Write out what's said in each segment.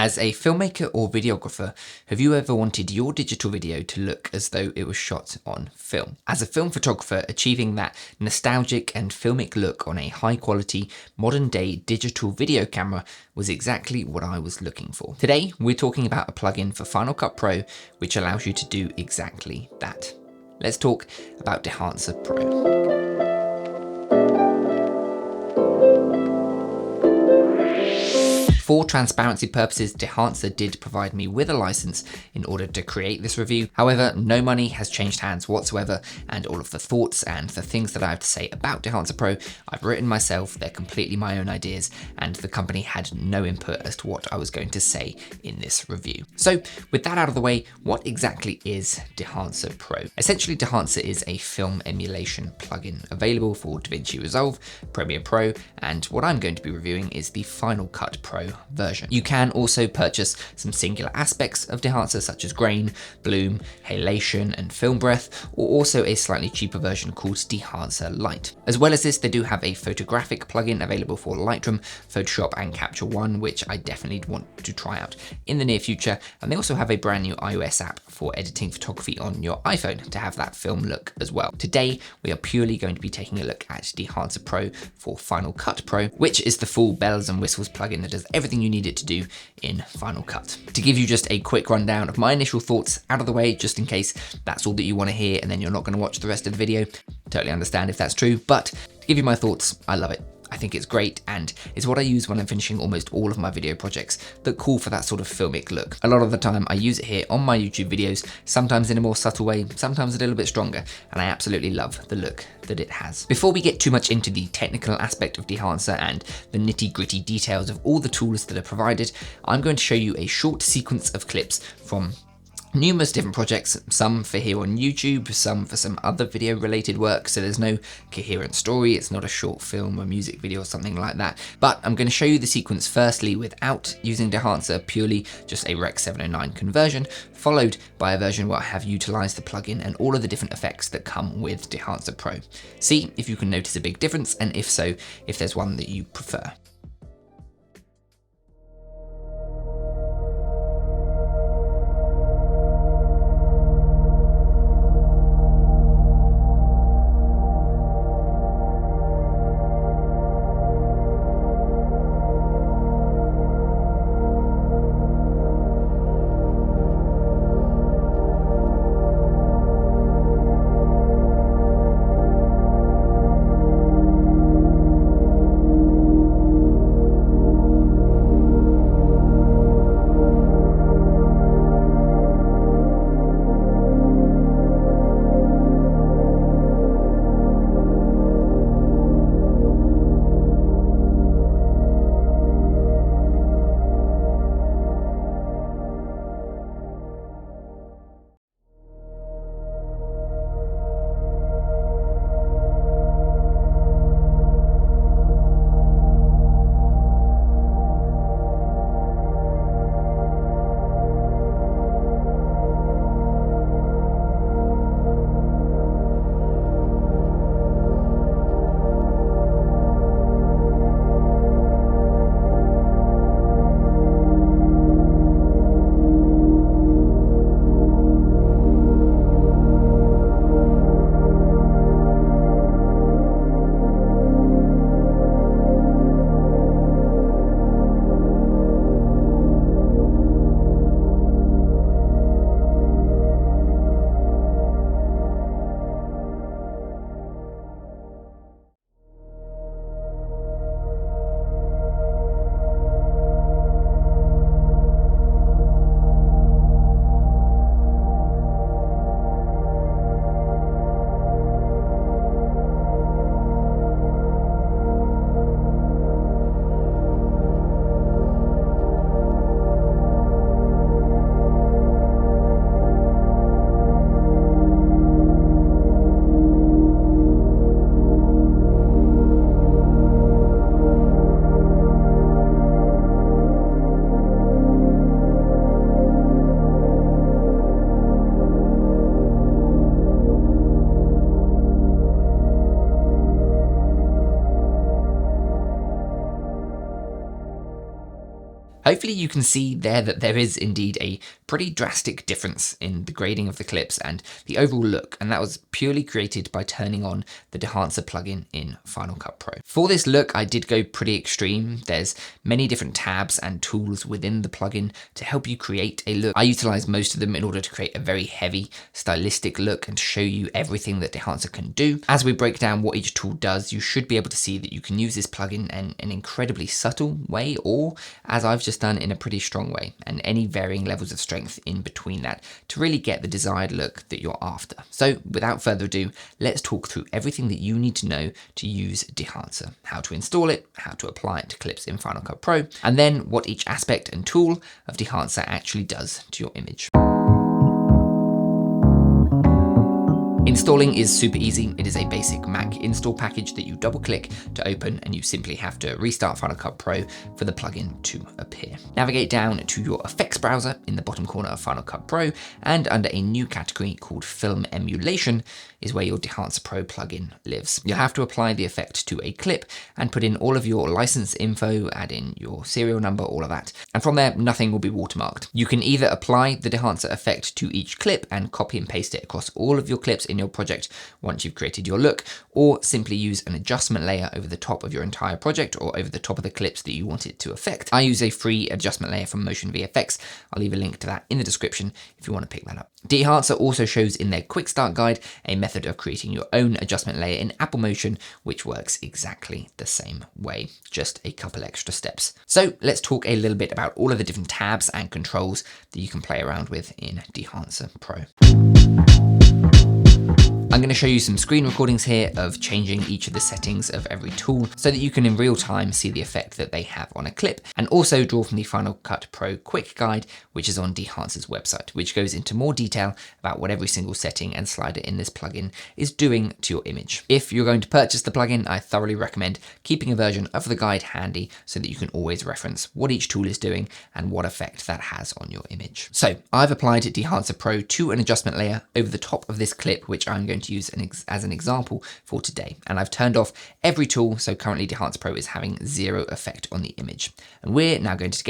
As a filmmaker or videographer, have you ever wanted your digital video to look as though it was shot on film? As a film photographer, achieving that nostalgic and filmic look on a high quality, modern day digital video camera was exactly what I was looking for. Today, we're talking about a plugin for Final Cut Pro, which allows you to do exactly that. Let's talk about Dehancer Pro. For transparency purposes, Dehancer did provide me with a license in order to create this review. However, no money has changed hands whatsoever, and all of the thoughts and the things that I have to say about Dehancer Pro, I've written myself. They're completely my own ideas, and the company had no input as to what I was going to say in this review. So with that out of the way, what exactly is Dehancer Pro? Essentially, Dehancer is a film emulation plugin available for Davinci Resolve, Premiere Pro, and what I'm going to be reviewing is the Final Cut Pro version. You can also purchase some singular aspects of Dehancer such as grain, bloom, halation, and film breath, or also a slightly cheaper version called Dehancer Light. As well as this, they do have a photographic plugin available for Lightroom, Photoshop, and Capture One, which I definitely want to try out in the near future. And they also have a brand new iOS app for editing photography on your iPhone to have that film look as well. Today, we are purely going to be taking a look at Dehancer Pro for Final Cut Pro, which is the full bells and whistles plugin that does everything you need it to do in Final Cut. To give you just a quick rundown of my initial thoughts out of the way, just in case that's all that you want to hear and then you're not going to watch the rest of the video. Totally understand if that's true, but to give you my thoughts, I love it. I think it's great, and it's what I use when I'm finishing almost all of my video projects that call for that sort of filmic look. A lot of the time I use it here on my YouTube videos, sometimes in a more subtle way, sometimes a little bit stronger, and I absolutely love the look that it has. Before we get too much into the technical aspect of Dehancer and the nitty-gritty details of all the tools that are provided, I'm going to show you a short sequence of clips from numerous different projects, some for here on YouTube, some for some other video related work, so there's no coherent story, it's not a short film or music video or something like that. But I'm going to show you the sequence firstly without using Dehancer, purely just a Rec 709 conversion, followed by a version where I have utilized the plugin and all of the different effects that come with Dehancer Pro. See if you can notice a big difference, and if so, if there's one that you prefer. Hopefully you can see there that there is indeed a pretty drastic difference in the grading of the clips and the overall look, and that was purely created by turning on the Dehancer plugin in Final Cut Pro. For this look, I did go pretty extreme. There's many different tabs and tools within the plugin to help you create a look. I utilize most of them in order to create a very heavy stylistic look and show you everything that Dehancer can do. As we break down what each tool does, you should be able to see that you can use this plugin in an incredibly subtle way, or as I've just done, in a pretty strong way, and any varying levels of strength in between that to really get the desired look that you're after. So without further ado, let's talk through everything that you need to know to use Dehancer, how to install it, how to apply it to clips in Final Cut Pro, and then what each aspect and tool of Dehancer actually does to your image. Installing is super easy. It is a basic Mac install package that you double click to open, and you simply have to restart Final Cut Pro for the plugin to appear. Navigate down to your effects browser in the bottom corner of Final Cut Pro, and under a new category called Film Emulation is where your Dehancer Pro plugin lives. You'll have to apply the effect to a clip and put in all of your license info, add in your serial number, all of that. And from there, nothing will be watermarked. You can either apply the Dehancer effect to each clip and copy and paste it across all of your clips in your project once you've created your look, or simply use an adjustment layer over the top of your entire project or over the top of the clips that you want it to affect. I use a free adjustment layer from Motion VFX. I'll leave a link to that in the description if you want to pick that up. Dehancer also shows in their quick start guide a method of creating your own adjustment layer in Apple Motion, which works exactly the same way, just a couple extra steps. So let's talk a little bit about all of the different tabs and controls that you can play around with in Dehancer Pro. I'm going to show you some screen recordings here of changing each of the settings of every tool so that you can in real time see the effect that they have on a clip, and also draw from the Final Cut Pro quick guide, which is on Dehancer's website, which goes into more detail about what every single setting and slider in this plugin is doing to your image. If you're going to purchase the plugin, I thoroughly recommend keeping a version of the guide handy so that you can always reference what each tool is doing and what effect that has on your image. So I've applied Dehancer Pro to an adjustment layer over the top of this clip, which I'm going to use as an example for today. And I've turned off every tool, so currently Dehancer Pro is having zero effect on the image. And we're now going to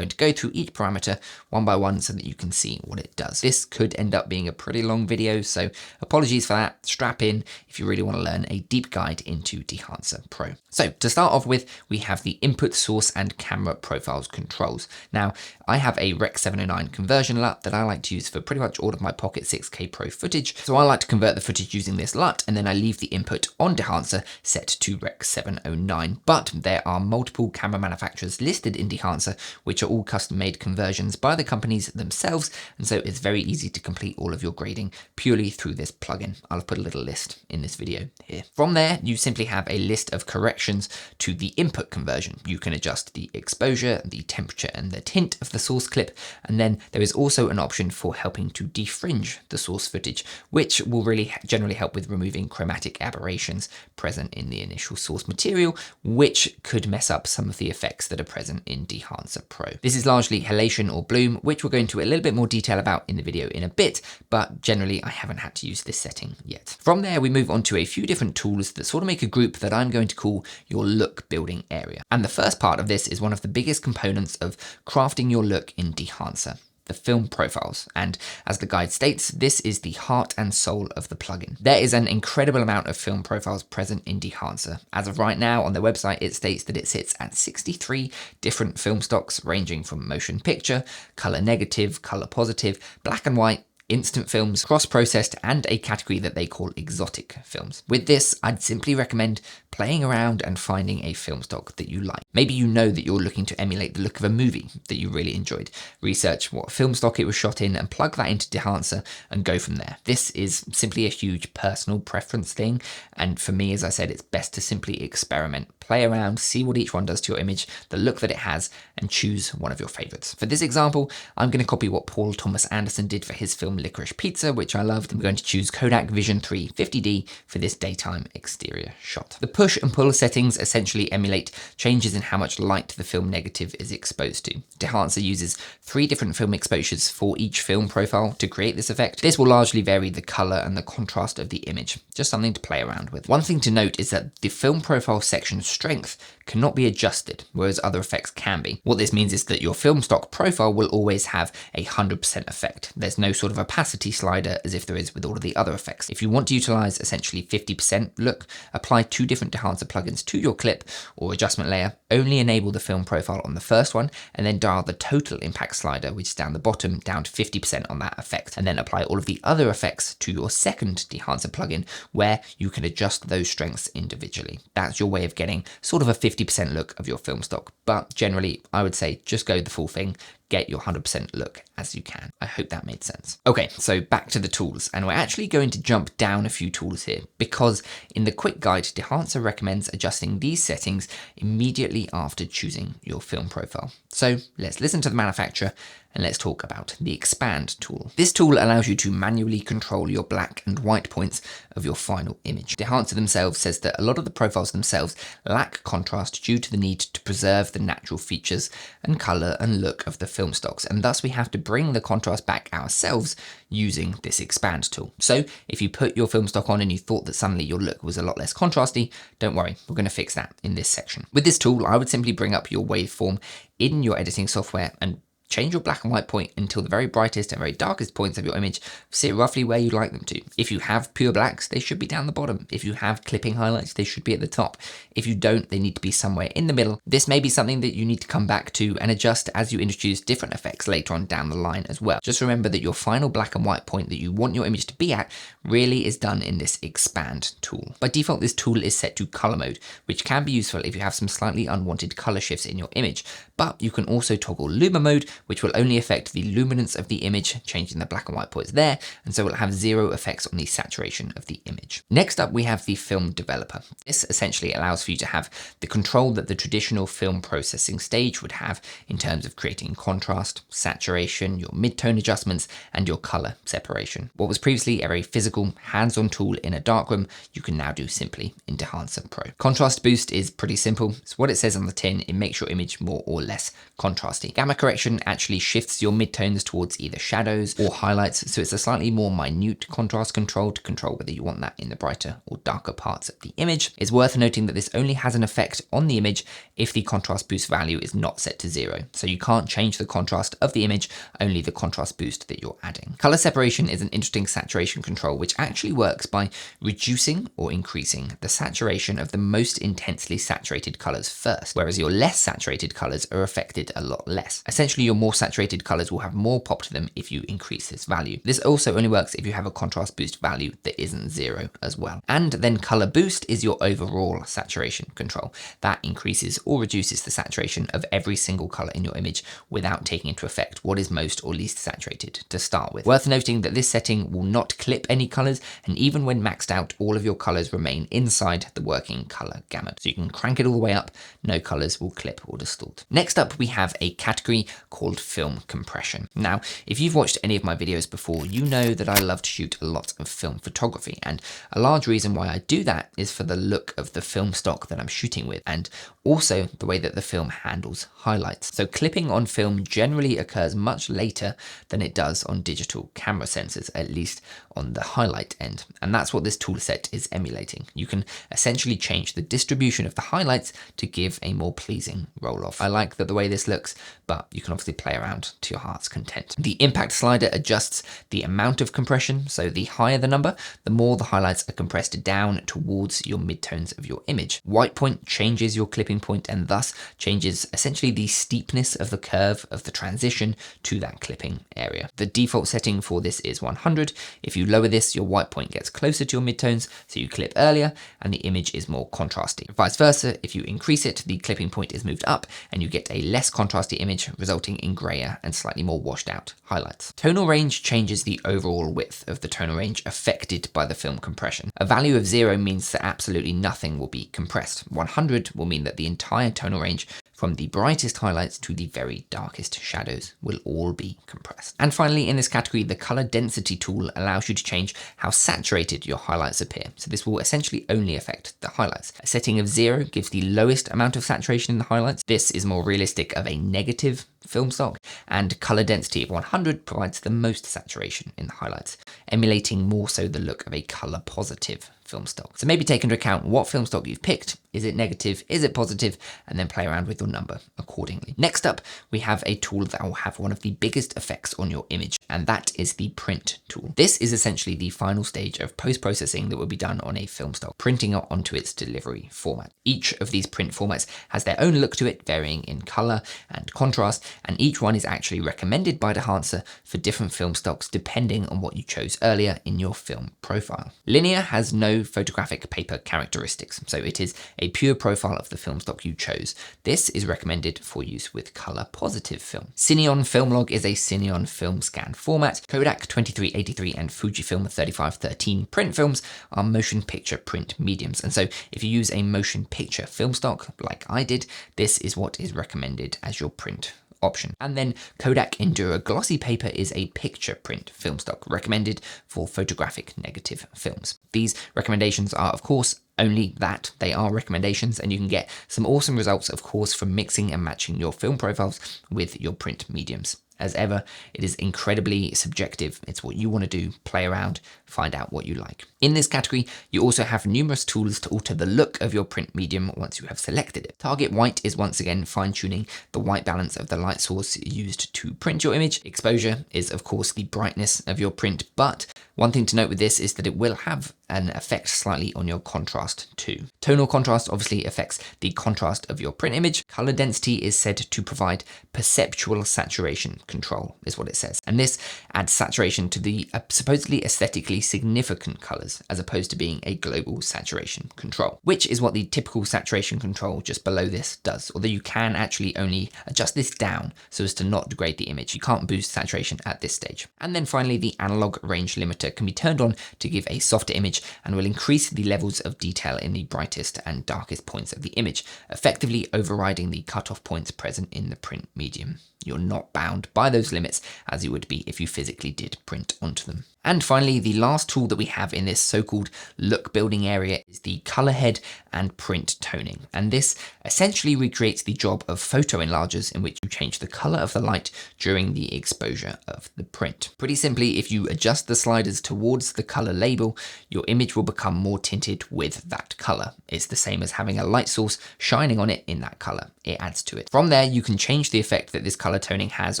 go through each parameter one by one so that you can see what it does. This could end up being a pretty long video, so apologies for that. Strap in if you really want to learn a deep guide into Dehancer Pro. So to start off with, we have the input, source, and camera profiles controls. Now, I have a Rec. 709 conversion LUT that I like to use for pretty much all of my Pocket 6K Pro footage. So I like to convert the footage using this LUT, and then I leave the input on Dehancer set to Rec. 709. But there are multiple camera manufacturers listed in Dehancer, which are all custom-made conversions by the companies themselves, and so it's very easy to complete all of your grading purely through this plugin. I'll put a little list in this video here. From there, you simply have a list of corrections to the input conversion. You can adjust the exposure, the temperature, and the tint of the source clip, and then there is also an option for helping to defringe the source footage, which will really generally help with removing chromatic aberrations present in the initial source material, which could mess up some of the effects that are present in Dehancer Pro. This is largely halation or bloom, which we'll go into a little bit more detail about in the video in a bit, but generally I haven't had to use this setting yet. From there, we move on to a few different tools that sort of make a group that I'm going to call your look building area. And the first part of this is one of the biggest components of crafting your look in Dehancer: the film profiles. And as the guide states, this is the heart and soul of the plugin. There is an incredible amount of film profiles present in Dehancer. As of right now on their website, it states that it sits at 63 different film stocks, ranging from motion picture, color negative, color positive, black and white, instant films, cross-processed, and a category that they call exotic films. With this, I'd simply recommend playing around and finding a film stock that you like. Maybe you know that you're looking to emulate the look of a movie that you really enjoyed. Research what film stock it was shot in and plug that into Dehancer and go from there. This is simply a huge personal preference thing, and for me, as I said, it's best to simply experiment, play around, see what each one does to your image, the look that it has, and choose one of your favorites. For this example, I'm going to copy what Paul Thomas Anderson did for his film film Licorice Pizza, which I loved. I'm going to choose Kodak Vision 3 50D for this daytime exterior shot. The push and pull settings essentially emulate changes in how much light the film negative is exposed to. Dehancer uses 3 different film exposures for each film profile to create this effect. This will largely vary the color and the contrast of the image, just something to play around with. One thing to note is that the film profile section strength cannot be adjusted, whereas other effects can be. What this means is that your film stock profile will always have a 100% effect. There's no sort of opacity slider as if there is with all of the other effects. If you want to utilize essentially 50% look, apply 2 different Dehancer plugins to your clip or adjustment layer, only enable the film profile on the first one, and then dial the total impact slider, which is down the bottom, down to 50% on that effect, and then apply all of the other effects to your second Dehancer plugin, where you can adjust those strengths individually. That's your way of getting sort of a 50% look of your film stock, but generally I would say just go the full thing, get your 100% look as you can. I hope that made sense. Okay, so back to the tools, and we're actually going to jump down a few tools here, because in the quick guide, Dehancer recommends adjusting these settings immediately after choosing your film profile. So let's listen to the manufacturer and let's talk about the expand tool. This tool allows you to manually control your black and white points of your final image. Dehancer themselves says that a lot of the profiles themselves lack contrast due to the need to preserve the natural features and color and look of the film stocks, and thus we have to bring the contrast back ourselves using this expand tool. So if you put your film stock on and you thought that suddenly your look was a lot less contrasty, don't worry, we're going to fix that in this section. With this tool, I would simply bring up your waveform in your editing software and change your black and white point until the very brightest and very darkest points of your image sit roughly where you'd like them to. If you have pure blacks, they should be down the bottom. If you have clipping highlights, they should be at the top. If you don't, they need to be somewhere in the middle. This may be something that you need to come back to and adjust as you introduce different effects later on down the line as well. Just remember that your final black and white point that you want your image to be at really is done in this expand tool. By default, this tool is set to color mode, which can be useful if you have some slightly unwanted color shifts in your image, but you can also toggle luma mode, which will only affect the luminance of the image, changing the black and white points there, and so it will have 0 effects on the saturation of the image. Next up, we have the film developer. This essentially allows for you to have the control that the traditional film processing stage would have in terms of creating contrast, saturation, your mid-tone adjustments, and your color separation. What was previously a very physical, hands-on tool in a darkroom, you can now do simply in Dehancer Pro. Contrast boost is pretty simple. It's what it says on the tin. It makes your image more or less contrasty. Gamma correction actually shifts your midtones towards either shadows or highlights, so it's a slightly more minute contrast control to control whether you want that in the brighter or darker parts of the image. It's worth noting that this only has an effect on the image if the contrast boost value is not set to 0. So you can't change the contrast of the image, only the contrast boost that you're adding. Color separation is an interesting saturation control, which actually works by reducing or increasing the saturation of the most intensely saturated colors first, whereas your less saturated colors are affected a lot less. Essentially, your more saturated colors will have more pop to them if you increase this value. This also only works if you have a contrast boost value that isn't 0 as well. And then color boost is your overall saturation control. That increases or reduces the saturation of every single color in your image without taking into effect what is most or least saturated to start with. Worth noting that this setting will not clip any colors, and even when maxed out, all of your colors remain inside the working color gamut. So you can crank it all the way up, no colors will clip or distort. Next up, we have a category called film compression. Now, if you've watched any of my videos before, you know that I love to shoot a lot of film photography, and a large reason why I do that is for the look of the film stock that I'm shooting with, and also the way that the film handles highlights. So clipping on film generally occurs much later than it does on digital camera sensors, at least on the highlight end. And that's what this toolset is emulating. You can essentially change the distribution of the highlights to give a more pleasing roll-off. I like the way this looks, but you can obviously play around to your heart's content. The impact slider adjusts the amount of compression, so the higher the number, the more the highlights are compressed down towards your midtones of your image. White point changes your clipping point and thus changes essentially the steepness of the curve of the transition to that clipping area. The default setting for this is 100. If you lower this, your white point gets closer to your midtones, so you clip earlier and the image is more contrasty. Vice versa, if you increase it, the clipping point is moved up and you get a less contrasty image, resulting in grayer and slightly more washed out highlights. Tonal range changes the overall width of the tonal range affected by the film compression. A value of 0 means that absolutely nothing will be compressed. 100 will mean that the entire tonal range from the brightest highlights to the very darkest shadows will all be compressed. And finally, in this category, the color density tool allows you to change how saturated your highlights appear. So this will essentially only affect the highlights. A setting of 0 gives the lowest amount of saturation in the highlights. This is more realistic of a negative film stock, and color density of 100 provides the most saturation in the highlights, emulating more so the look of a color positive film stock. So maybe take into account what film stock you've picked. Is it negative? Is it positive? And then play around with your number accordingly. Next up, we have a tool that will have one of the biggest effects on your image, and that is the print tool. This is essentially the final stage of post-processing that will be done on a film stock, printing it onto its delivery format. Each of these print formats has their own look to it, varying in color and contrast, and each one is actually recommended by Dehancer for different film stocks depending on what you chose earlier in your film profile. Linear has no photographic paper characteristics, so it is a pure profile of the film stock you chose. This is recommended for use with color positive film. Cineon Filmlog is a Cineon film scan format. Kodak 2383 and Fujifilm 3513 print films are motion picture print mediums, and so if you use a motion picture film stock like I did, this is what is recommended as your print option. And then Kodak Endura Glossy Paper is a picture print film stock recommended for photographic negative films. These recommendations are, of course, only that. They are recommendations, and you can get some awesome results, of course, from mixing and matching your film profiles with your print mediums. As ever, it is incredibly subjective. It's what you want to do, play around, find out what you like. In this category, you also have numerous tools to alter the look of your print medium once you have selected it. Target white is once again fine-tuning the white balance of the light source used to print your image. Exposure is, of course, the brightness of your print, but one thing to note with this is that it will have an effect slightly on your contrast too. Tonal contrast obviously affects the contrast of your print image. Color density is said to provide perceptual saturation control, is what it says. And this adds saturation to the supposedly aesthetically significant colors, as opposed to being a global saturation control, which is what the typical saturation control just below this does. Although you can actually only adjust this down so as to not degrade the image. You can't boost saturation at this stage. And then finally, the analog range limiter can be turned on to give a softer image and will increase the levels of detail in the brightest and darkest points of the image, effectively overriding the cutoff points present in the print medium. You're not bound by those limits as you would be if you physically did print onto them. And finally, the last tool that we have in this so-called look building area is the color head and print toning. And this essentially recreates the job of photo enlargers, in which you change the color of the light during the exposure of the print. Pretty simply, if you adjust the sliders towards the color label, your image will become more tinted with that color. It's the same as having a light source shining on it in that color. It adds to it. From there, you can change the effect that this color toning has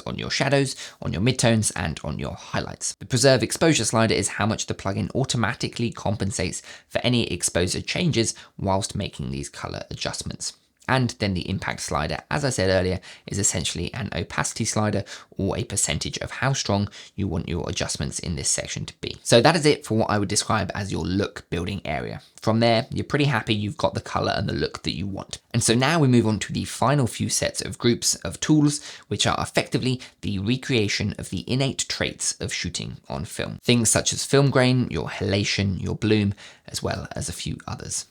on your shadows, on your midtones, and on your highlights. The preserve exposure slider is how much the plugin automatically compensates for any exposure changes whilst making these color adjustments. And then the impact slider, as I said earlier, is essentially an opacity slider or a percentage of how strong you want your adjustments in this section to be. So that is it for what I would describe as your look building area. From there, you're pretty happy you've got the color and the look that you want. And so now we move on to the final few sets of groups of tools, which are effectively the recreation of the innate traits of shooting on film. Things such as film grain, your halation, your bloom, as well as a few others.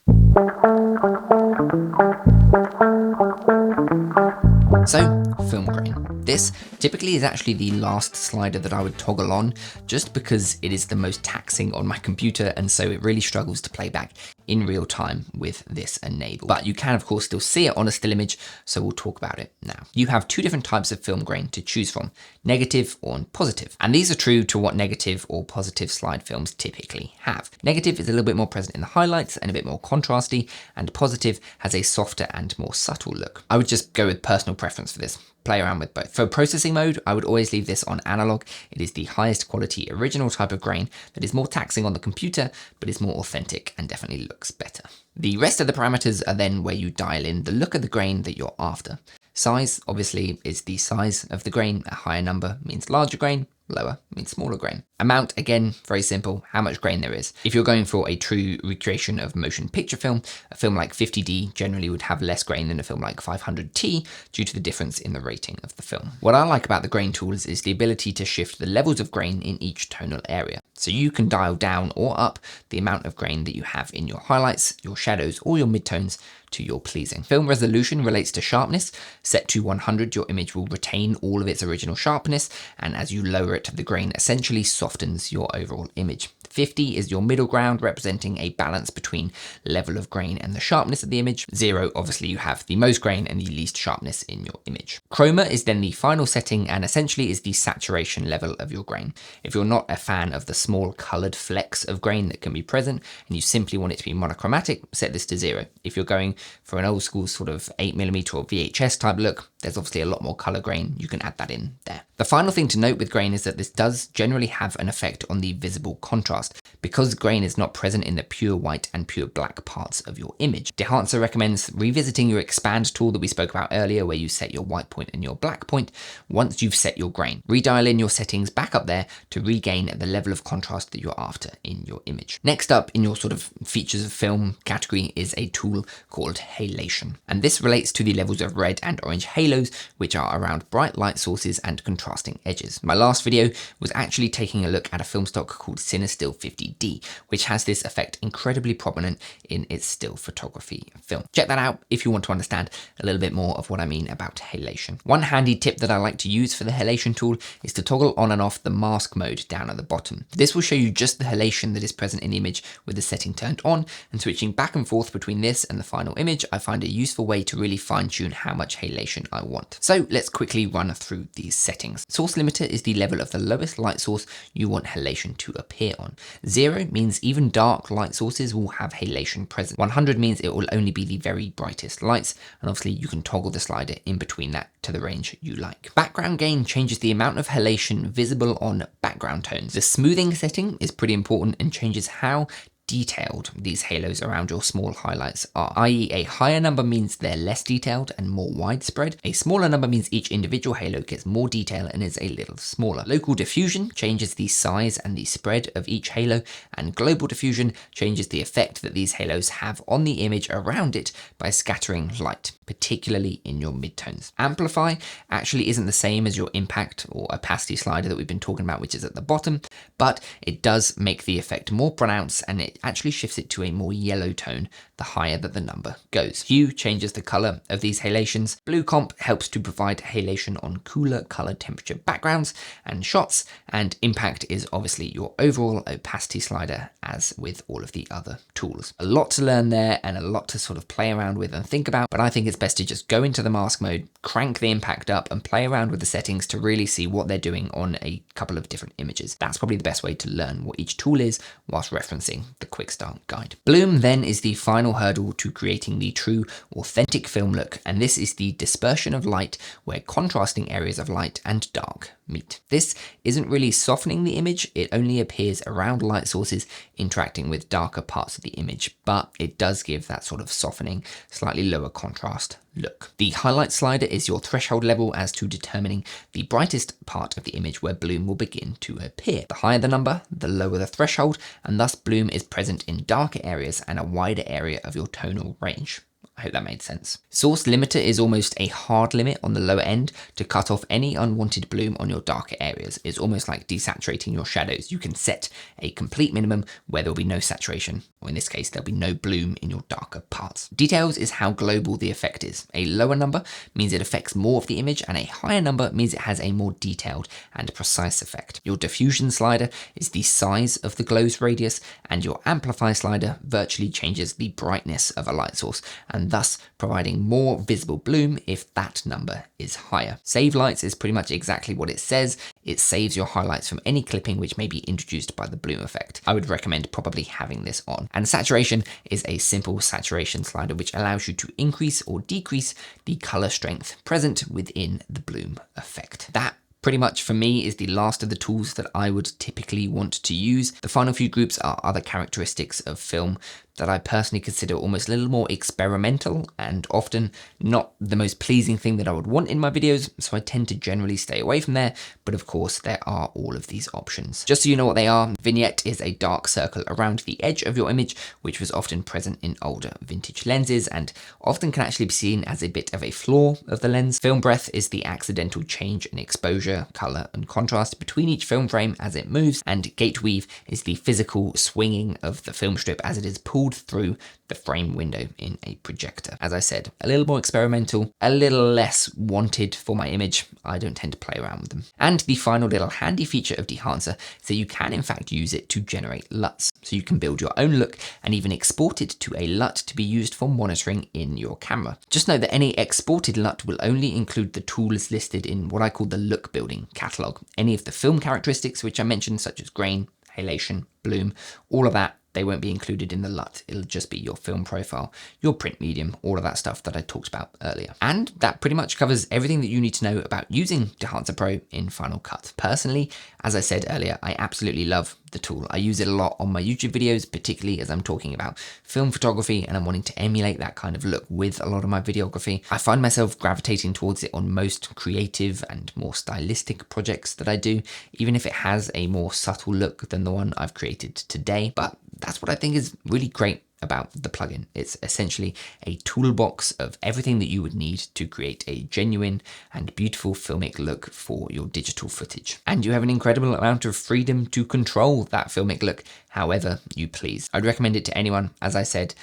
So, film grain. This typically is actually the last slider that I would toggle on, just because it is the most taxing on my computer, and so it really struggles to play back in real time with this enabled. But you can of course still see it on a still image, so we'll talk about it now. You have two different types of film grain to choose from, negative or positive. And these are true to what negative or positive slide films typically have. Negative is a little bit more present in the highlights and a bit more contrasty, and positive has a softer and more subtle look. I would just go with personal preference for this. Play around with both. For processing mode, I would always leave this on analog. It is the highest quality original type of grain that is more taxing on the computer, but is more authentic and definitely looks better. The rest of the parameters are then where you dial in the look of the grain that you're after. Size, obviously, is the size of the grain. A higher number means larger grain, lower means smaller grain. Amount, again, very simple, how much grain there is. If you're going for a true recreation of motion picture film, a film like 50D generally would have less grain than a film like 500T due to the difference in the rating of the film. What I like about the grain tools is the ability to shift the levels of grain in each tonal area. So you can dial down or up the amount of grain that you have in your highlights, your shadows, or your midtones to your pleasing. Film resolution relates to sharpness. Set to 100, your image will retain all of its original sharpness, and as you lower it, the grain essentially softens your overall image. 50 is your middle ground, representing a balance between level of grain and the sharpness of the image. 0, obviously you have the most grain and the least sharpness in your image. Chroma is then the final setting and essentially is the saturation level of your grain. If you're not a fan of the small colored flecks of grain that can be present and you simply want it to be monochromatic, set this to 0. If you're going for an old school sort of 8mm or VHS type look, there's obviously a lot more color grain. You can add that in there. The final thing to note with grain is that this does generally have an effect on the visible contrast because grain is not present in the pure white and pure black parts of your image. Dehancer recommends revisiting your expand tool that we spoke about earlier, where you set your white point and your black point once you've set your grain. Redial in your settings back up there to regain the level of contrast that you're after in your image. Next up in your sort of features of film category is a tool called Halation. And this relates to the levels of red and orange halos, which are around bright light sources and contrasting edges. My last video was actually taking a look at a film stock called Cinestill 50D, which has this effect incredibly prominent in its still photography film. Check that out if you want to understand a little bit more of what I mean about halation. One handy tip that I like to use for the halation tool is to toggle on and off the mask mode down at the bottom. This will show you just the halation that is present in the image with the setting turned on, and switching back and forth between this and the final image I find a useful way to really fine tune how much halation I want. So let's quickly run through these settings. Source limiter is the level of the lowest light source you want halation to appear on. 0 means even dark light sources will have halation present. 100 means it will only be the very brightest lights, and obviously you can toggle the slider in between that to the range you like. Background gain changes the amount of halation visible on background tones. The smoothing setting is pretty important and changes how detailed these halos around your small highlights are, i.e. a higher number means they're less detailed and more widespread. A smaller number means each individual halo gets more detail and is a little smaller. Local diffusion changes the size and the spread of each halo, and global diffusion changes the effect that these halos have on the image around it by scattering light, particularly in your midtones. Amplify actually isn't the same as your impact or opacity slider that we've been talking about, which is at the bottom, but it does make the effect more pronounced and it actually shifts it to a more yellow tone the higher that the number goes. Hue changes the color of these halations. Blue comp helps to provide halation on cooler color temperature backgrounds and shots, and impact is obviously your overall opacity slider, as with all of the other tools. A lot to learn there and a lot to sort of play around with and think about, but I think it's best to just go into the mask mode, crank the impact up and play around with the settings to really see what they're doing on a couple of different images. That's probably the best way to learn what each tool is whilst referencing the quick start guide. Bloom then is the final hurdle to creating the true authentic film look, and this is the dispersion of light where contrasting areas of light and dark meet. This isn't really softening the image, it only appears around light sources interacting with darker parts of the image, but it does give that sort of softening, slightly lower contrast look. The highlight slider is your threshold level as to determining the brightest part of the image where bloom will begin to appear. The higher the number, the lower the threshold, and thus bloom is present in darker areas and a wider area of your tonal range. I hope that made sense. Source limiter is almost a hard limit on the lower end to cut off any unwanted bloom on your darker areas. It's almost like desaturating your shadows. You can set a complete minimum where there'll be no saturation, or in this case, there'll be no bloom in your darker parts. Details is how global the effect is. A lower number means it affects more of the image, and a higher number means it has a more detailed and precise effect. Your diffusion slider is the size of the glow's radius, and your amplify slider virtually changes the brightness of a light source, and thus providing more visible bloom if that number is higher. Save lights is pretty much exactly what it says. It saves your highlights from any clipping which may be introduced by the bloom effect. I would recommend probably having this on. And saturation is a simple saturation slider which allows you to increase or decrease the color strength present within the bloom effect. That pretty much for me is the last of the tools that I would typically want to use. The final few groups are other characteristics of film, that I personally consider almost a little more experimental and often not the most pleasing thing that I would want in my videos, so I tend to generally stay away from there, but of course there are all of these options. Just so you know what they are, vignette is a dark circle around the edge of your image, which was often present in older vintage lenses and often can actually be seen as a bit of a flaw of the lens. Film breath is the accidental change in exposure, color, and contrast between each film frame as it moves, and gate weave is the physical swinging of the film strip as it is pulled through the frame window in a projector. As I said, a little more experimental, a little less wanted for my image. I don't tend to play around with them. And the final little handy feature of Dehancer is that you can in fact use it to generate LUTs. So you can build your own look and even export it to a LUT to be used for monitoring in your camera. Just know that any exported LUT will only include the tools listed in what I call the look building catalog. Any of the film characteristics which I mentioned, such as grain, halation, bloom, all of that, they won't be included in the LUT. It'll just be your film profile, your print medium, all of that stuff that I talked about earlier. And that pretty much covers everything that you need to know about using Dehancer Pro in Final Cut. Personally, as I said earlier, I absolutely love the tool. I use it a lot on my YouTube videos, particularly as I'm talking about film photography and I'm wanting to emulate that kind of look with a lot of my videography. I find myself gravitating towards it on most creative and more stylistic projects that I do, even if it has a more subtle look than the one I've created today. But that's what I think is really great about the plugin. It's essentially a toolbox of everything that you would need to create a genuine and beautiful filmic look for your digital footage. And you have an incredible amount of freedom to control that filmic look however you please. I'd recommend it to anyone. As I said,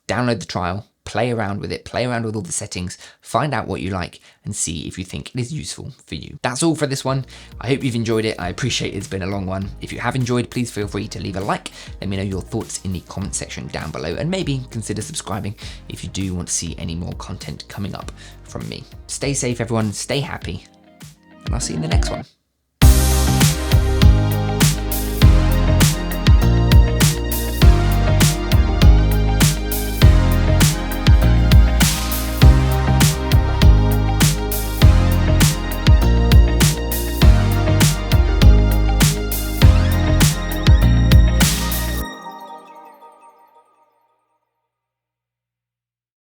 download the trial, play around with it, play around with all the settings, find out what you like and see if you think it is useful for you. That's all for this one. I hope you've enjoyed it. I appreciate it's been a long one. If you have enjoyed, please feel free to leave a like. Let me know your thoughts in the comment section down below and maybe consider subscribing if you do want to see any more content coming up from me. Stay safe everyone, stay happy, and I'll see you in the next one.